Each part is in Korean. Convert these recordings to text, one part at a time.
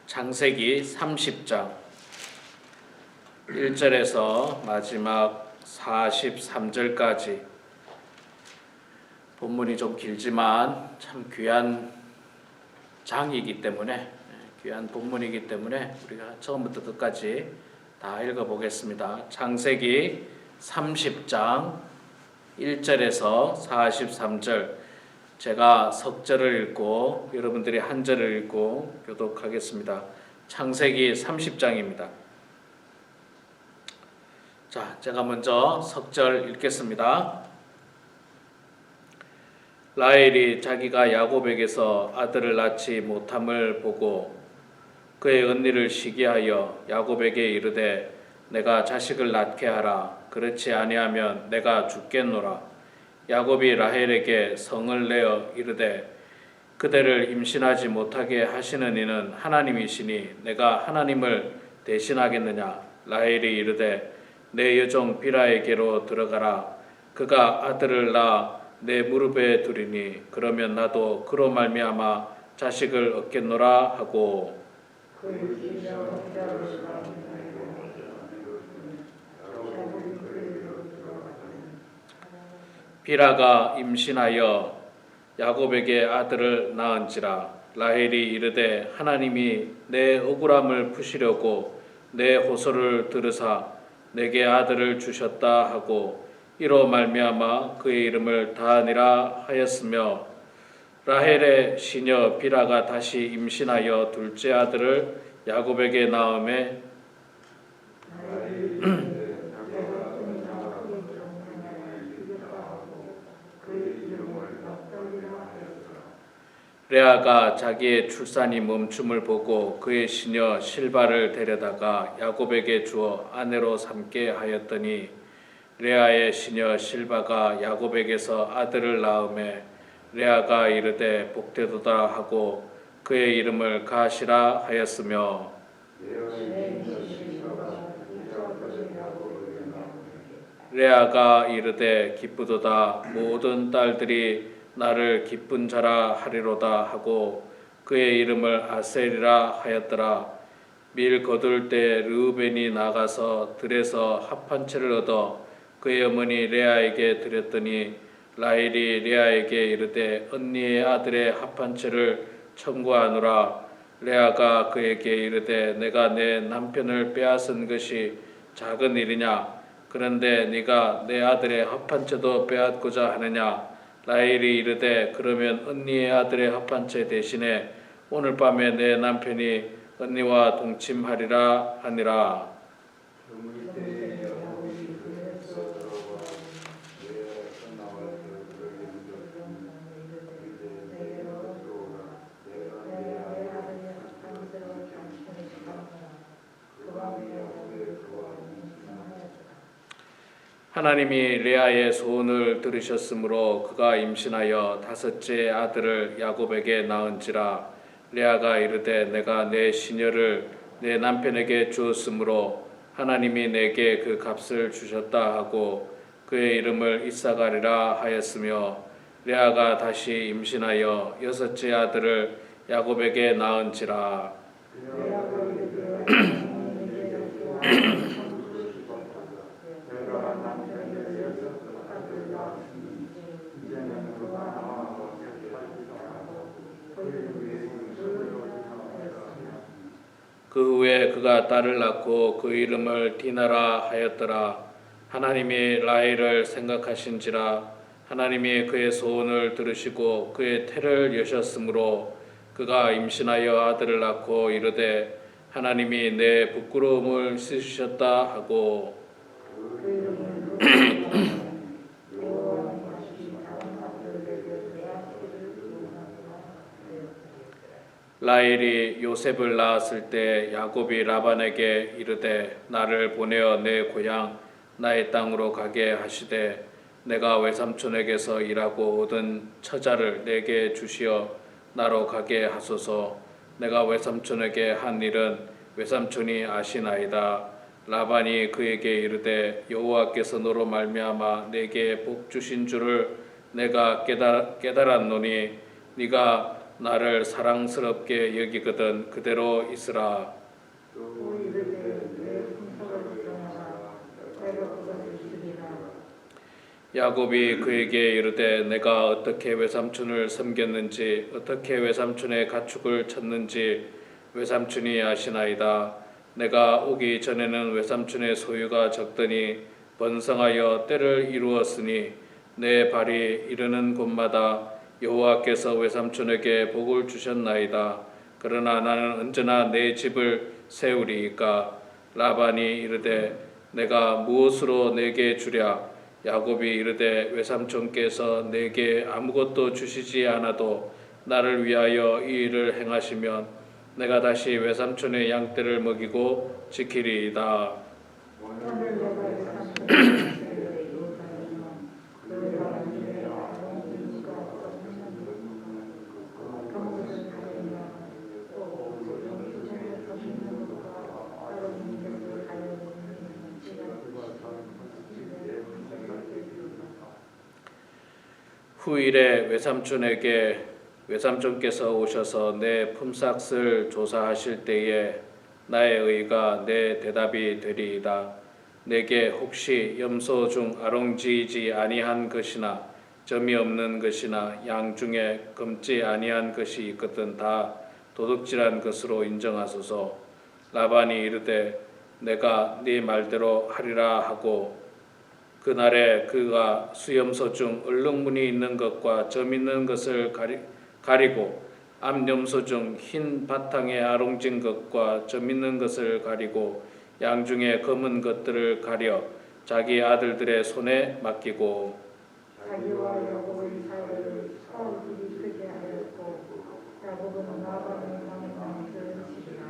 창세기 30장 1절에서 마지막 43절까지 본문이 좀 길지만 참 귀한 장이기 때문에 귀한 본문이기 때문에 우리가 처음부터 끝까지 다 읽어보겠습니다. 창세기 30장 1절에서 43절 제가 석절을 읽고 여러분들이 한 절을 읽고 교독하겠습니다. 창세기 30장입니다. 자, 제가 먼저 석절 읽겠습니다. 라헬이 자기가 야곱에게서 아들을 낳지 못함을 보고 그의 언니를 시기하여 야곱에게 이르되 내가 자식을 낳게 하라. 그렇지 아니하면 내가 죽겠노라. 야곱이 라헬에게 성을 내어 이르되 그대를 임신하지 못하게 하시는 이는 하나님이시니 내가 하나님을 대신하겠느냐. 라헬이 이르되 내 여종 비라에게로 들어가라. 그가 아들을 낳아 내 무릎에 두리니 그러면 나도 그로 말미암아 자식을 얻겠노라 하고 비라가 임신하여 야곱에게 아들을 낳은지라. 라헬이 이르되 하나님이 내 억울함을 푸시려고 내 호소를 들으사 내게 아들을 주셨다 하고 이로 말미암아 그의 이름을 다하니라 하였으며 라헬의 시녀 비라가 다시 임신하여 둘째 아들을 야곱에게 낳음에 레아가 자기의 출산이 멈춤을 보고 그의 시녀 실바를 데려다가 야곱에게 주어 아내로 삼게 하였더니 레아의 시녀 실바가 야곱에게서 아들을 낳음에 레아가 이르되 복되도다 하고 그의 이름을 가시라 하였으며 레아가 이르되 기쁘도다 모든 딸들이 나를 기쁜 자라 하리로다 하고 그의 이름을 아셀이라 하였더라. 밀 거둘 때 르우벤이 나가서 들에서 합한 채를 얻어 그의 어머니 레아에게 드렸더니 라헬이 레아에게 이르되 언니의 아들의 합한 채를 청구하노라. 레아가 그에게 이르되 내가 내 남편을 빼앗은 것이 작은 일이냐. 그런데 네가 내 아들의 합한 채도 빼앗고자 하느냐. 라헬이 이르되 그러면 언니의 아들의 합한 채 대신에 오늘 밤에 내 남편이 언니와 동침하리라 하니라. 하나님이 레아의 소원을 들으셨으므로 그가 임신하여 다섯째 아들을 야곱에게 낳은지라. 레아가 이르되 내가 내 시녀를 내 남편에게 주었으므로 하나님이 내게 그 값을 주셨다 하고 그의 이름을 이사가리라 하였으며 레아가 다시 임신하여 여섯째 아들을 야곱에게 낳은지라. 그 후에 그가 딸을 낳고 그 이름을 디나라 하였더라. 하나님이 라헬을 생각하신지라. 하나님이 그의 소원을 들으시고 그의 태를 여셨으므로 그가 임신하여 아들을 낳고 이르되 하나님이 내 부끄러움을 씻으셨다 하고 라헬이 요셉을 낳았을 때 야곱이 라반에게 이르되 나를 보내어 내 고향 나의 땅으로 가게 하시되 내가 외삼촌에게서 일하고 얻은 처자를 내게 주시어 나로 가게 하소서. 내가 외삼촌에게 한 일은 외삼촌이 아시나이다. 라반이 그에게 이르되 여호와께서 너로 말미암아 내게 복 주신 줄을 내가 깨달았노니 네가 나를 사랑스럽게 여기거든 그대로 있으라. 또 이르되 내 품삯을 정하라 내가 그것을 주리라. 야곱이 그에게 이르되 내가 어떻게 외삼촌을 섬겼는지 어떻게 외삼촌의 가축을 쳤는지 외삼촌이 아시나이다. 내가 오기 전에는 외삼촌의 소유가 적더니 번성하여 때를 이루었으니 내 발이 이르는 곳마다 여호와께서 외삼촌에게 복을 주셨나이다. 그러나 나는 언제나 내 집을 세우리이까. 라반이 이르되 내가 무엇으로 내게 주랴. 야곱이 이르되 외삼촌께서 내게 아무것도 주시지 않아도 나를 위하여 이 일을 행하시면 내가 다시 외삼촌의 양떼를 먹이고 지키리이다. 오늘 내가 내 삼촌에게 요사이면 너희가 만일에 아론과 경무를 하려면 또 영수전에서 믿는 것과 아론의 것을 하려면 지난 후일에 외삼촌께서 오셔서 내 품삯을 조사하실 때에 나의 의가 내 대답이 되리이다. 내게 혹시 염소 중 아롱지이지 아니한 것이나 점이 없는 것이나 양 중에 검지 아니한 것이 있거든 다 도둑질한 것으로 인정하소서. 라반이 이르되 내가 네 말대로 하리라 하고 그날에 그가 수염소 중 얼룩무늬 있는 것과 점 있는 것을 가리고 암염소 중 흰 바탕에 아롱진 것과 점 있는 것을 가리고 양 중에 검은 것들을 가려 자기 아들들의 손에 맡기고 자기와 야곱의 사이를 서울이 크게 하였고 야곱은 라반의 명령을 들으시리라.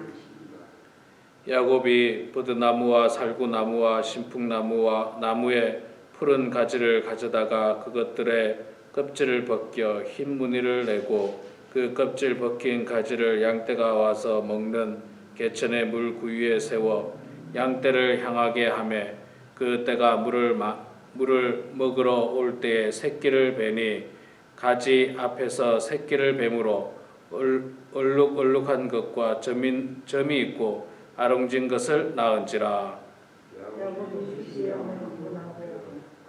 야곱이 버드나무와 살구나무와 신풍나무와 나무의 푸른 가지를 가져다가 그것들의 껍질을 벗겨 흰 무늬를 내고 그 껍질 벗긴 가지를 양떼가 와서 먹는 개천의 물 구유에 세워 양떼를 향하게 하매 그 떼가 물을 먹으러 올 때에 새끼를 베니 가지 앞에서 새끼를 뱀으로 얼룩얼룩한 것과 점이 있고 아롱진 것을 낳은지라. 야곱이 시험을 구분하고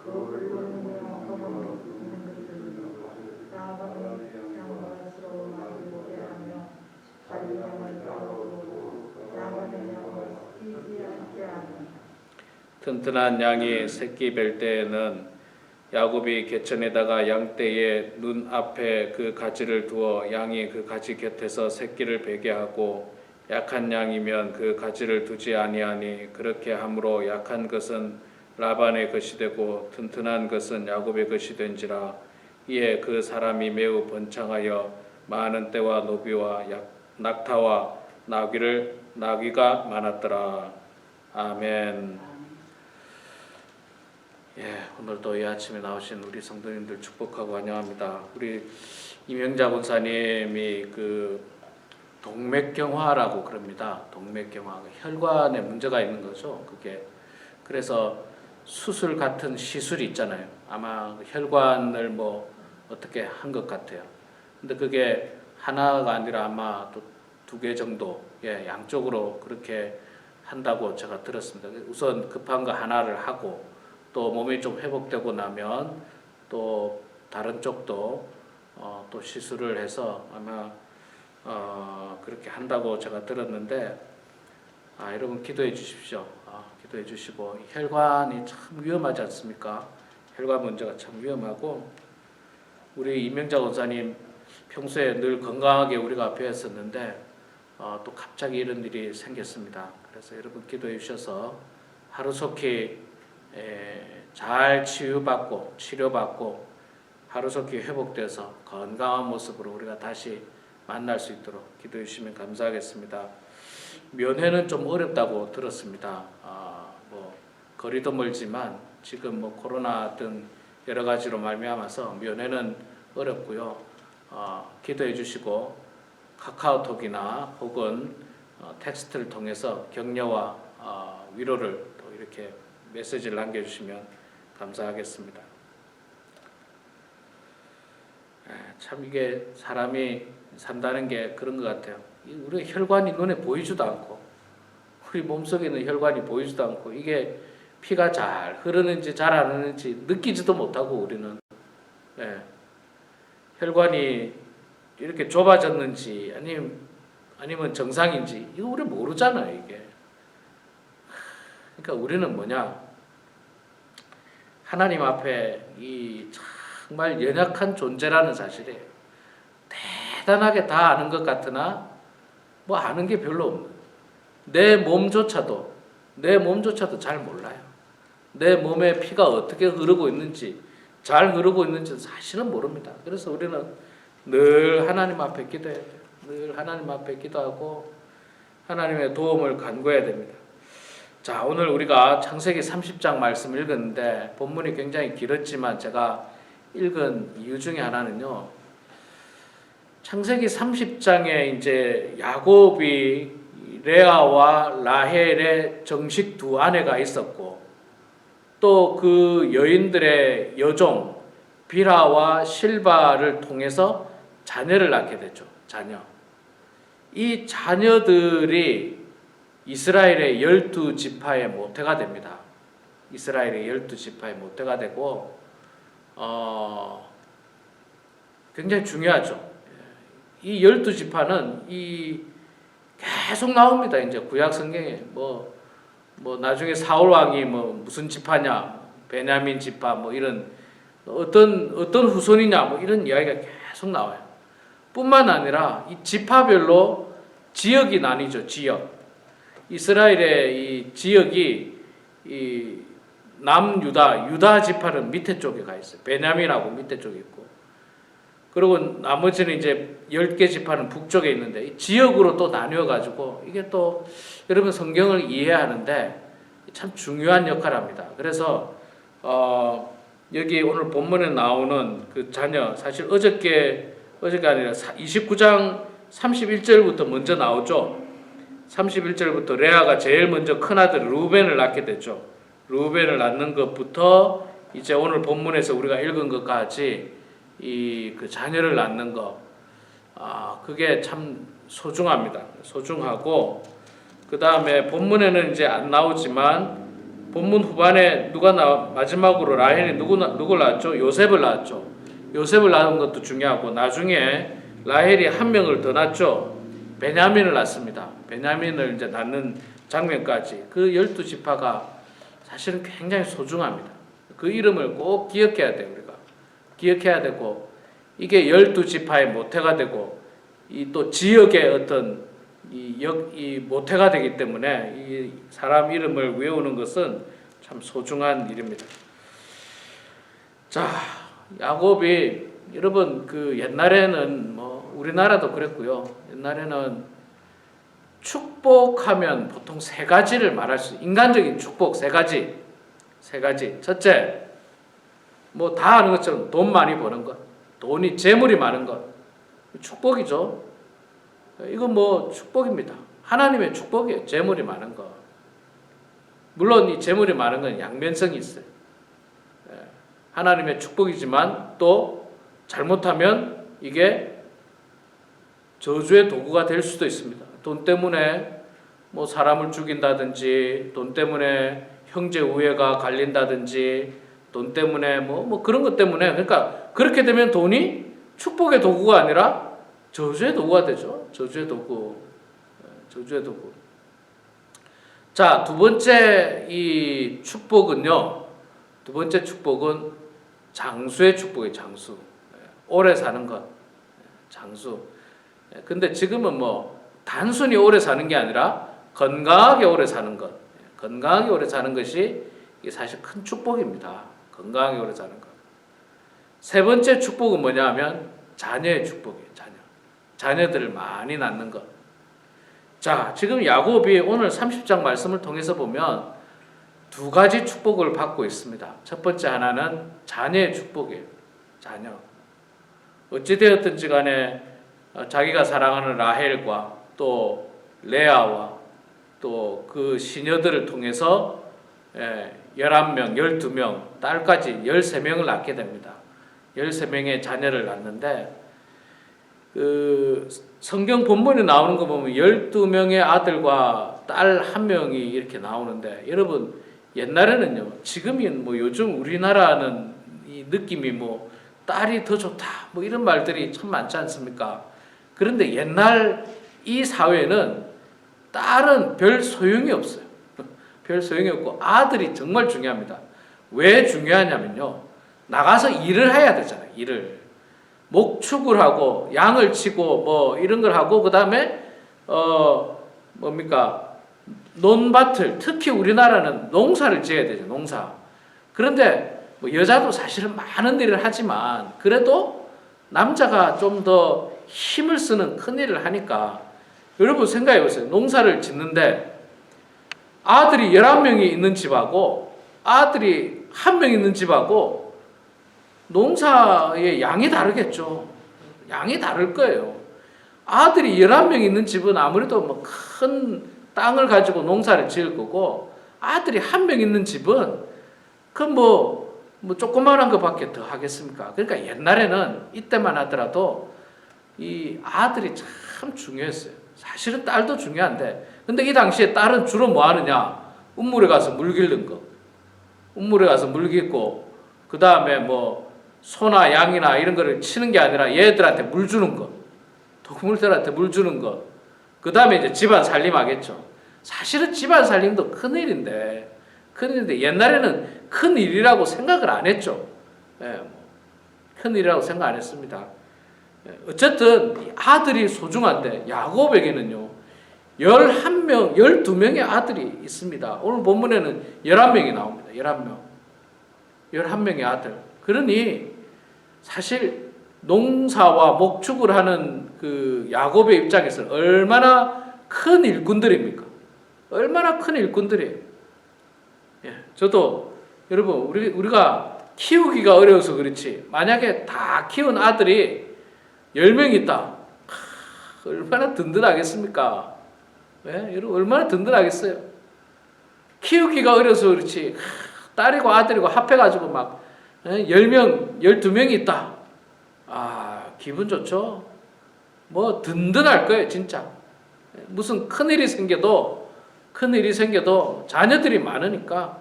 그 얼룩무늬와 검은 것 있는 것을 라반의 양과스러운 아들을 오게 하며 자기 양을 따르고 라반의 양을 뛰지 않게 하며 튼튼한 양이 새끼 뵐 때에는 야곱이 개천에다가 양떼의 눈 앞에 그 가지를 두어 양이 그 가지 곁에서 새끼를 베게 하고 약한 양이면 그 가지를 두지 아니하니 그렇게 함으로 약한 것은 라반의 것이 되고 튼튼한 것은 야곱의 것이 된지라. 이에 그 사람이 매우 번창하여 많은 떼와 노비와 낙타와 나귀가 많았더라. 아멘. 오늘도 이 아침에 나오신 우리 성도님들 축복하고 환영합니다. 우리 이명자 권사님이 그 동맥경화라고 그럽니다. 동맥경화, 혈관에 문제가 있는 거죠. 그게 그래서 수술 같은 시술이 있잖아요. 아마 혈관을 뭐 어떻게 한 것 같아요. 근데 그게 하나가 아니라 아마 또 2개 정도, 양쪽으로 그렇게 한다고 제가 들었습니다. 우선 급한 거 하나를 하고 또 몸이 좀 회복되고 나면 또 다른 쪽도 또 시술을 해서 아마 그렇게 한다고 제가 들었는데 여러분 기도해 주십시오. 기도해 주시고 혈관이 참 위험하지 않습니까? 혈관 문제가 참 위험하고 우리 이명자 권사님 평소에 늘 건강하게 우리가 앞에 했었는데 또 갑자기 이런 일이 생겼습니다. 그래서 여러분 기도해 주셔서 하루속히 잘 치료받고 하루속히 회복돼서 건강한 모습으로 우리가 다시 만날 수 있도록 기도해 주시면 감사하겠습니다. 면회는 좀 어렵다고 들었습니다. 뭐 거리도 멀지만 지금 뭐 코로나 등 여러 가지로 말미암아서 면회는 어렵고요. 기도해 주시고 카카오톡이나 혹은 텍스트를 통해서 격려와 위로를 또 이렇게 메시지를 남겨주시면 감사하겠습니다. 참 이게 사람이 산다는 게 그런 것 같아요. 우리 혈관이 눈에 보이지도 않고 우리 몸속에 있는 혈관이 보이지도 않고 이게 피가 잘 흐르는지 잘 안 흐르는지 느끼지도 못하고 우리는 혈관이 이렇게 좁아졌는지 아니면 정상인지 이거 우리 모르잖아요. 이게 그러니까 우리는 뭐냐, 하나님 앞에 이 정말 연약한 존재라는 사실이에요. 대단하게 다 아는 것 같으나 뭐 아는 게 별로 없는, 내 몸조차도 잘 몰라요. 내 몸에 피가 어떻게 흐르고 있는지, 잘 흐르고 있는지 사실은 모릅니다. 그래서 우리는 늘 하나님 앞에 기도해야 돼요. 늘 하나님 앞에 기도하고 하나님의 도움을 간구해야 됩니다. 자, 오늘 우리가 창세기 30장 말씀 읽었는데 본문이 굉장히 길었지만 제가 읽은 이유 중에 하나는요, 창세기 30장에 이제 야곱이 레아와 라헬의 정식 두 아내가 있었고 또 그 여인들의 여종 비라와 실바를 통해서 자녀를 낳게 되죠. 자녀. 이 자녀들이 이스라엘의 12지파의 모태가 됩니다. 이스라엘의 12지파의 모태가 되고 굉장히 중요하죠. 이 12지파는 계속 나옵니다. 이제 구약 성경에 뭐 나중에 사울 왕이 뭐 무슨 지파냐, 베냐민 지파 뭐 이런 어떤 후손이냐 뭐 이런 이야기가 계속 나와요. 뿐만 아니라 이 지파별로 지역이 나뉘죠. 지역. 이스라엘의 이 지역이 이 남유다 지파는 밑에 쪽에 가 있어요. 베냐민하고 밑에 쪽에 있고, 그리고 나머지는 이제 10개 지파는 북쪽에 있는데 이 지역으로 또 나뉘어 가지고 이게 또 여러분 성경을 이해하는데 참 중요한 역할을 합니다. 그래서 여기 오늘 본문에 나오는 그 자녀, 사실 어저께가 아니라 29장 31절부터 먼저 나오죠. 31절부터 레아가 제일 먼저 큰아들 루벤을 낳게 됐죠. 루벤을 낳는 것부터 이제 오늘 본문에서 우리가 읽은 것까지 그 자녀를 낳는 거, 그게 참 소중합니다. 소중하고, 그 다음에 본문에는 이제 안 나오지만 본문 후반에 마지막으로 라헬이 누굴 낳았죠? 요셉을 낳았죠. 요셉을 낳은 것도 중요하고, 나중에 라헬이 한 명을 더 낳았죠. 베냐민을 낳습니다. 베냐민을 이제 낳는 장면까지 그 12지파가 사실은 굉장히 소중합니다. 그 이름을 꼭 기억해야 돼요. 우리가 기억해야 되고, 이게 12지파의 모태가 되고 이 또 지역의 어떤 이 모태가 되기 때문에 이 사람 이름을 외우는 것은 참 소중한 일입니다. 자, 야곱이 여러분 그 옛날에는 뭐 우리나라도 그랬고요. 옛날에는 축복하면 보통 세 가지를 말할 수, 인간적인 축복 세 가지. 첫째, 뭐 다 아는 것처럼 돈 많이 버는 것, 재물이 많은 것, 축복이죠. 이건 뭐 축복입니다. 하나님의 축복이에요. 재물이 많은 것. 물론 이 재물이 많은 건 양면성이 있어요. 하나님의 축복이지만 또 잘못하면 이게 저주의 도구가 될 수도 있습니다. 돈 때문에 뭐 사람을 죽인다든지, 돈 때문에 형제 우애가 갈린다든지, 돈 때문에 뭐 그런 것 때문에, 그러니까 그렇게 되면 돈이 축복의 도구가 아니라 저주의 도구가 되죠. 저주의 도구. 자, 두 번째 축복은 장수의 축복이에요. 장수. 오래 사는 것. 장수. 근데 지금은 뭐 단순히 오래 사는 게 아니라 건강하게 오래 사는 것. 건강하게 오래 사는 것이 이게 사실 큰 축복입니다. 건강하게 오래 사는 것. 세 번째 축복은 뭐냐 하면 자녀의 축복이에요. 자녀들을 많이 낳는 것. 자, 지금 야곱이 오늘 30장 말씀을 통해서 보면 두 가지 축복을 받고 있습니다. 첫 번째 하나는 자녀의 축복이에요. 자녀. 어찌되었든지 간에 자기가 사랑하는 라헬과 또 레아와 또 그 시녀들을 통해서 11명, 12명, 딸까지 13명을 낳게 됩니다. 13명의 자녀를 낳는데 그 성경 본문에 나오는 거 보면 12명의 아들과 딸 1명이 이렇게 나오는데, 여러분 옛날에는요, 지금이 뭐 요즘 우리나라는 이 느낌이 뭐 딸이 더 좋다 뭐 이런 말들이 참 많지 않습니까? 그런데 옛날 이 사회는 딸은 별 소용이 없어요. 별 소용이 없고 아들이 정말 중요합니다. 왜 중요하냐면요, 나가서 일을 해야 되잖아요. 일을 목축을 하고 양을 치고 뭐 이런 걸 하고, 그 다음에 뭡니까, 논밭을, 특히 우리나라는 농사를 지어야 되죠. 농사. 그런데 뭐 여자도 사실은 많은 일을 하지만 그래도 남자가 좀 더 힘을 쓰는 큰 일을 하니까, 여러분 생각해 보세요. 농사를 짓는데 아들이 11명이 있는 집하고 아들이 1명 있는 집하고 농사의 양이 다르겠죠. 양이 다를 거예요. 아들이 11명 있는 집은 아무래도 뭐 큰 땅을 가지고 농사를 지을 거고, 아들이 1명 있는 집은 그 뭐 조그마한 것밖에 더 하겠습니까? 그러니까 옛날에는 이때만 하더라도 이 아들이 참 중요했어요. 사실은 딸도 중요한데, 근데 이 당시에 딸은 주로 뭐 하느냐? 운물에 가서 물 길는 거. 운물에 가서 물 깃고, 그 다음에 뭐 소나 양이나 이런 거를 치는 게 아니라 얘들한테 물 주는 거. 동물들한테 물 주는 거. 그 다음에 이제 집안 살림하겠죠. 사실은 집안 살림도 큰일인데 옛날에는 큰일이라고 생각을 안 했죠. 예, 큰일이라고 생각 안 했습니다. 어쨌든 아들이 소중한데, 야곱에게는요 11명, 12명의 아들이 있습니다. 오늘 본문에는 11명이 나옵니다. 11명의 아들. 그러니 사실 농사와 목축을 하는 그 야곱의 입장에서는 얼마나 큰 일꾼들입니까? 얼마나 큰 일꾼들이에요. 예, 저도 여러분 우리가 키우기가 어려워서 그렇지, 만약에 다 키운 아들이 10명 있다, 얼마나 든든하겠습니까? 예? 여러분 얼마나 든든하겠어요? 키우기가 어려서 그렇지, 딸이고 아들이고 합해가지고 막 10명, 12명이 있다. 기분 좋죠? 뭐 든든할 거예요, 진짜. 무슨 큰일이 생겨도 자녀들이 많으니까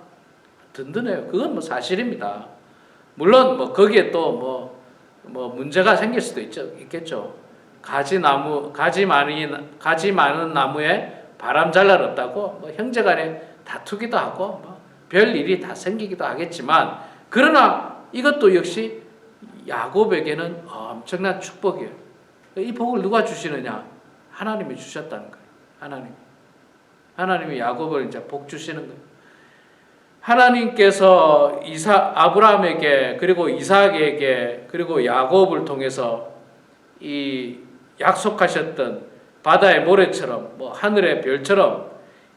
든든해요. 그건 뭐 사실입니다. 물론 뭐 거기에 또 뭐 문제가 생길 수도 있겠죠. 가지 많은 나무에 바람 잘 날 없다고 뭐 형제간에 다투기도 하고 뭐 별 일이 다 생기기도 하겠지만, 그러나 이것도 역시 야곱에게는 엄청난 축복이에요. 이 복을 누가 주시느냐? 하나님이 주셨다는 거예요. 하나님이 야곱을 이제 복 주시는 거예요. 하나님께서 아브라함에게, 그리고 이삭에게, 그리고 야곱을 통해서 이 약속하셨던 바다의 모래처럼, 뭐 하늘의 별처럼,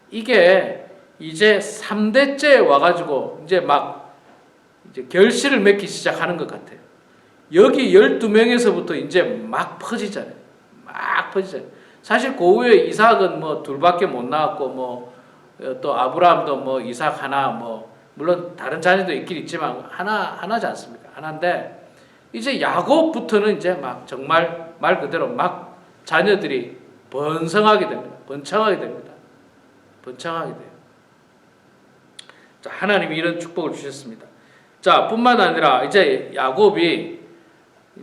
이게 이제 3대째 와가지고 이제 결실을 맺기 시작하는 것 같아요. 여기 12명에서부터 이제 막 퍼지잖아요. 사실 그 후에 이삭은 뭐 둘밖에 못 나왔고, 뭐 또 아브라함도 뭐 이삭 하나, 뭐 물론 다른 자녀도 있긴 있지만 하나지 않습니까? 하나인데, 이제 야곱부터는 이제 막 정말 말 그대로 막 자녀들이 번창하게 됩니다. 자, 하나님이 이런 축복을 주셨습니다. 자, 뿐만 아니라 이제 야곱이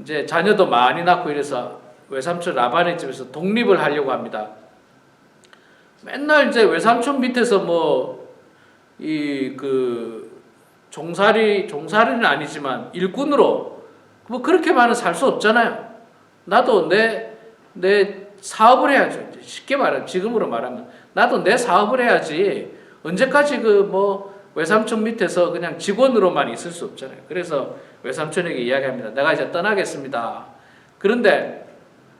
이제 자녀도 많이 낳고 이래서 외삼촌 라반의 집에서 독립을 하려고 합니다. 맨날 이제 외삼촌 밑에서 종살이는 아니지만 일꾼으로 뭐 그렇게만은 살 수 없잖아요. 나도 내 사업을 해야죠. 쉽게 말하면, 지금으로 말하면 나도 내 사업을 해야지, 언제까지 외삼촌 밑에서 그냥 직원으로만 있을 수 없잖아요. 그래서 외삼촌에게 이야기합니다. 내가 이제 떠나겠습니다. 그런데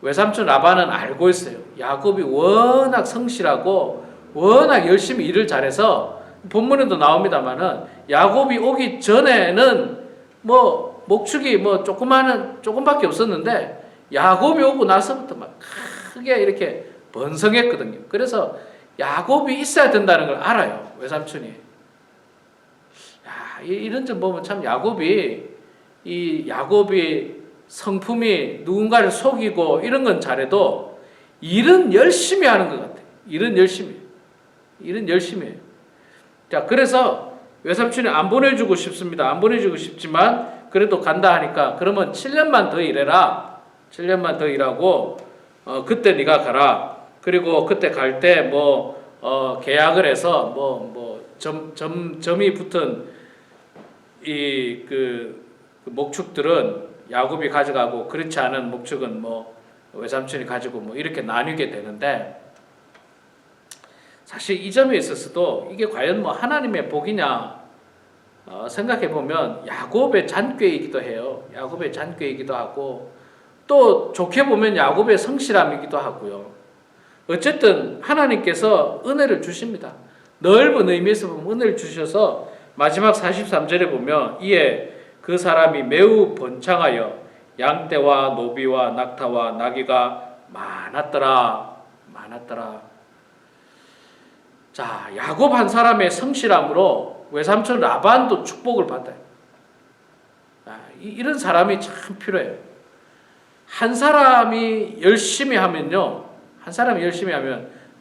외삼촌 라반은 알고 있어요. 야곱이 워낙 성실하고 워낙 열심히 일을 잘해서, 본문에도 나옵니다만은 야곱이 오기 전에는 목축이 조금밖에 없었는데, 야곱이 오고 나서부터 막 크게 이렇게 번성했거든요. 그래서 야곱이 있어야 된다는 걸 알아요, 외삼촌이. 이런 점 보면 참 야곱이 성품이 누군가를 속이고 이런 건 잘해도 일은 열심히 하는 것 같아요. 일은 열심히 해요. 자, 그래서 외삼촌이 안 보내주고 싶습니다. 안 보내주고 싶지만 그래도 간다 하니까 그러면 7년만 더 일해라. 7년만 더 일하고 그때 네가 가라. 그리고 그때 갈 때 계약을 해서 점이 붙은 그 목축들은 야곱이 가져가고 그렇지 않은 목축은 외삼촌이 가지고 이렇게 나뉘게 되는데, 사실 이 점에 있어서도 이게 과연 하나님의 복이냐 생각해 보면 야곱의 잔꾀이기도 해요. 야곱의 잔꾀이기도 하고 또 좋게 보면 야곱의 성실함이기도 하고요. 어쨌든 하나님께서 은혜를 주십니다. 넓은 의미에서 보면 은혜를 주셔서 마지막 43절에 보면 이에 그 사람이 매우 번창하여 양떼와 노비와 낙타와 나귀가 많았더라. 자, 야곱 한 사람의 성실함으로 외삼촌 라반도 축복을 받아요. 이런 사람이 참 필요해요. 한 사람이 열심히 하면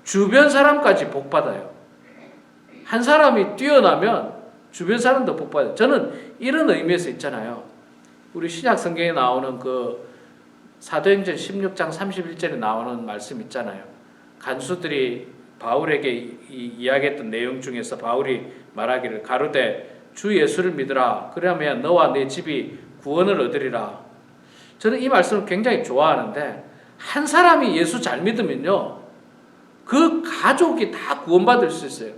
주변 사람까지 복 받아요. 한 사람이 뛰어나면 주변 사람도 복 받아요. 저는 이런 의미에서 있잖아요. 우리 신약 성경에 나오는 그 사도행전 16장 31절에 나오는 말씀 있잖아요. 간수들이 바울에게 이야기했던 내용 중에서 바울이 말하기를 가로되 주 예수를 믿으라. 그러면 너와 내 집이 구원을 얻으리라. 저는 이 말씀을 굉장히 좋아하는데, 한 사람이 예수 잘 믿으면요, 그 가족이 다 구원받을 수 있어요.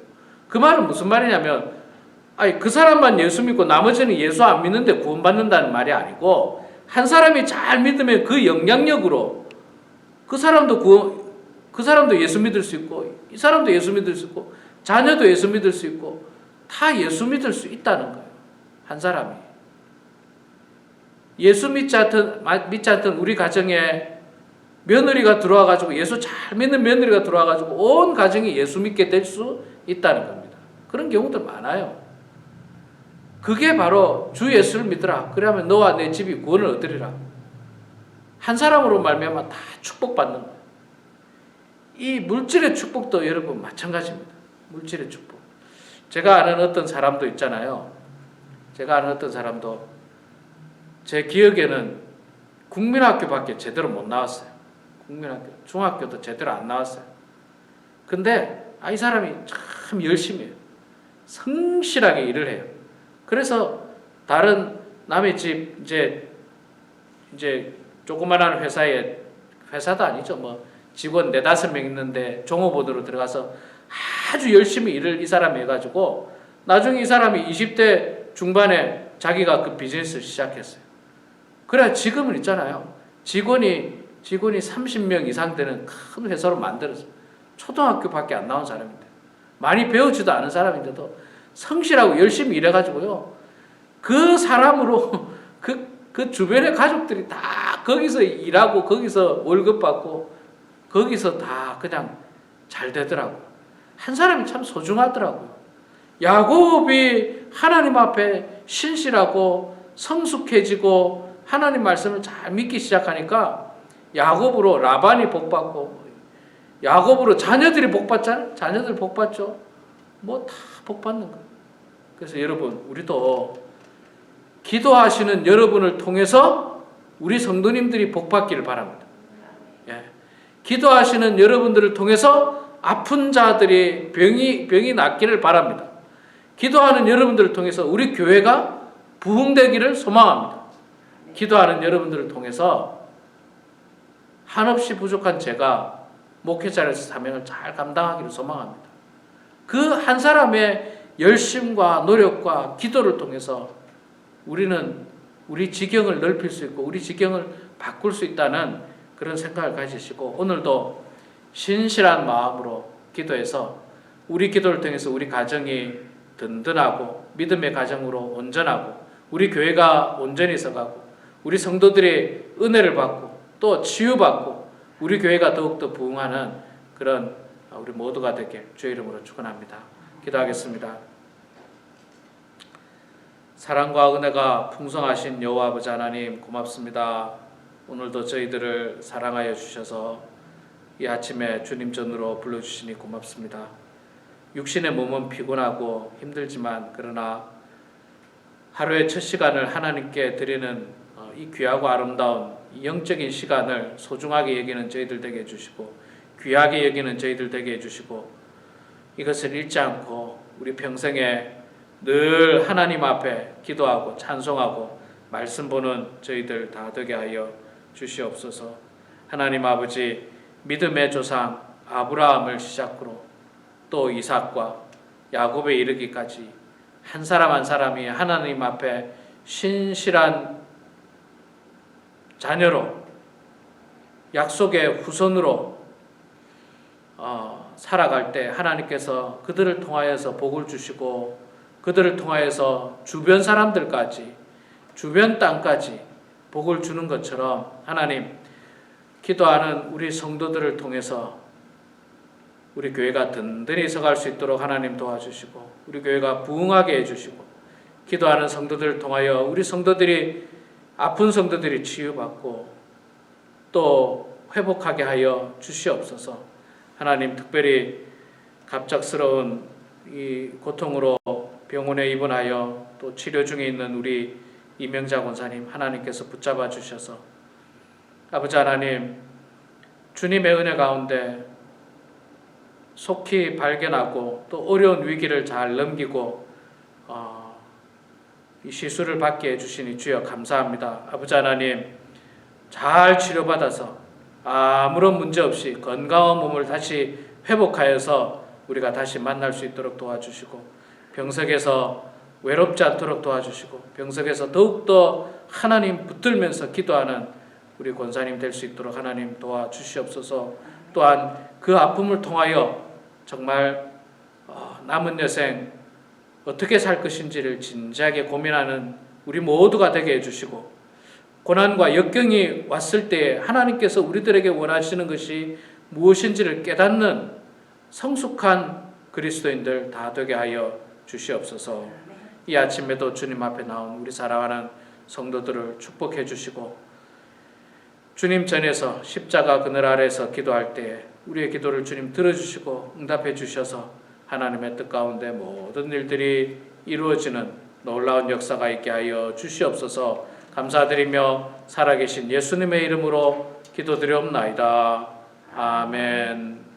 그 말은 무슨 말이냐면, 그 사람만 예수 믿고 나머지는 예수 안 믿는데 구원받는다는 말이 아니고, 한 사람이 잘 믿으면 그 영향력으로 그 사람도 예수 믿을 수 있고, 이 사람도 예수 믿을 수 있고, 자녀도 예수 믿을 수 있고, 다 예수 믿을 수 있다는 거예요. 한 사람이. 예수 믿지 않던 우리 가정에 며느리가 들어와가지고, 예수 잘 믿는 며느리가 들어와가지고 온 가정이 예수 믿게 될 수 있다는 겁니다. 그런 경우들 많아요. 그게 바로 주 예수를 믿으라. 그러면 너와 내 집이 구원을 얻으리라. 한 사람으로 말미암아 다 축복받는 거예요. 이 물질의 축복도 여러분 마찬가지입니다. 물질의 축복. 제가 아는 어떤 사람도 있잖아요. 제 기억에는 국민학교밖에 제대로 못 나왔어요. 중학교도 제대로 안 나왔어요. 근데 이 사람이 참 열심히 해요. 성실하게 일을 해요. 그래서 다른 남의 집 이제 조그만한 회사도 아니죠. 직원 4-5명 있는데 종업원으로 들어가서 아주 열심히 일을 이 사람이 해가지고 나중에 이 사람이 20대 중반에 자기가 그 비즈니스를 시작했어요. 그래 지금은 있잖아요. 직원이 30명 이상 되는 큰 회사로 만들었어요. 초등학교밖에 안 나온 사람인데, 많이 배우지도 않은 사람인데도 성실하고 열심히 일해가지고요. 그 사람으로 그 주변의 가족들이 다 거기서 일하고 거기서 월급 받고 거기서 다 그냥 잘 되더라고요. 한 사람이 참 소중하더라고요. 야곱이 하나님 앞에 신실하고 성숙해지고 하나님 말씀을 잘 믿기 시작하니까 야곱으로 라반이 복받고, 야곱으로 자녀들이 복받잖아요. 자녀들 복받죠. 다 복받는 거예요. 그래서 여러분, 우리도 기도하시는 여러분을 통해서 우리 성도님들이 복받기를 바랍니다. 기도하시는 여러분들을 통해서 아픈 자들이 병이 낫기를 바랍니다. 기도하는 여러분들을 통해서 우리 교회가 부흥되기를 소망합니다. 기도하는 여러분들을 통해서 한없이 부족한 제가 목회자로서 사명을 잘 감당하기를 소망합니다. 그 한 사람의 열심과 노력과 기도를 통해서 우리는 우리 지경을 넓힐 수 있고 우리 지경을 바꿀 수 있다는 그런 생각을 가지시고, 오늘도 신실한 마음으로 기도해서 우리 기도를 통해서 우리 가정이 든든하고 믿음의 가정으로 온전하고 우리 교회가 온전히 서가고 우리 성도들의 은혜를 받고 또 치유받고 우리 교회가 더욱더 부흥하는 그런 우리 모두가 되게 주의 이름으로 축원합니다. 기도하겠습니다. 사랑과 은혜가 풍성하신 여호와 아버지 하나님 고맙습니다. 오늘도 저희들을 사랑하여 주셔서 이 아침에 주님 전으로 불러주시니 고맙습니다. 육신의 몸은 피곤하고 힘들지만 그러나 하루의 첫 시간을 하나님께 드리는 이 귀하고 아름다운 이 영적인 시간을 소중하게 여기는 저희들 되게 해주시고 귀하게 여기는 저희들 되게 해주시고 이것을 잃지 않고 우리 평생에 늘 하나님 앞에 기도하고 찬송하고 말씀 보는 저희들 다 되게 하여 주시옵소서. 하나님 아버지, 믿음의 조상 아브라함을 시작으로 또 이삭과 야곱에 이르기까지 한 사람 한 사람이 하나님 앞에 신실한 자녀로 약속의 후손으로 살아갈 때 하나님께서 그들을 통하여서 복을 주시고 그들을 통하여서 주변 사람들까지 주변 땅까지 복을 주는 것처럼 하나님 기도하는 우리 성도들을 통해서 우리 교회가 든든히 서갈 수 있도록 하나님 도와주시고 우리 교회가 부흥하게 해주시고 기도하는 성도들을 통하여 우리 성도들이 아픈 성도들이 치유받고 또 회복하게 하여 주시옵소서. 하나님 특별히 갑작스러운 이 고통으로 병원에 입원하여 또 치료 중에 있는 우리 이명자 권사님 하나님께서 붙잡아 주셔서 아버지 하나님 주님의 은혜 가운데 속히 발견하고 또 어려운 위기를 잘 넘기고 이 시술을 받게 해주시니 주여 감사합니다. 아버지 하나님 잘 치료받아서 아무런 문제 없이 건강한 몸을 다시 회복하여서 우리가 다시 만날 수 있도록 도와주시고 병석에서 외롭지 않도록 도와주시고 병석에서 더욱더 하나님 붙들면서 기도하는 우리 권사님 될 수 있도록 하나님 도와주시옵소서. 또한 그 아픔을 통하여 정말 남은 여생 어떻게 살 것인지를 진지하게 고민하는 우리 모두가 되게 해주시고 고난과 역경이 왔을 때 하나님께서 우리들에게 원하시는 것이 무엇인지를 깨닫는 성숙한 그리스도인들 다 되게 하여 주시옵소서. 이 아침에도 주님 앞에 나온 우리 사랑하는 성도들을 축복해 주시고 주님 전에서 십자가 그늘 아래에서 기도할 때 우리의 기도를 주님 들어주시고 응답해 주셔서 하나님의 뜻 가운데 모든 일들이 이루어지는 놀라운 역사가 있게 하여 주시옵소서. 감사드리며 살아계신 예수님의 이름으로 기도드리옵나이다. 아멘.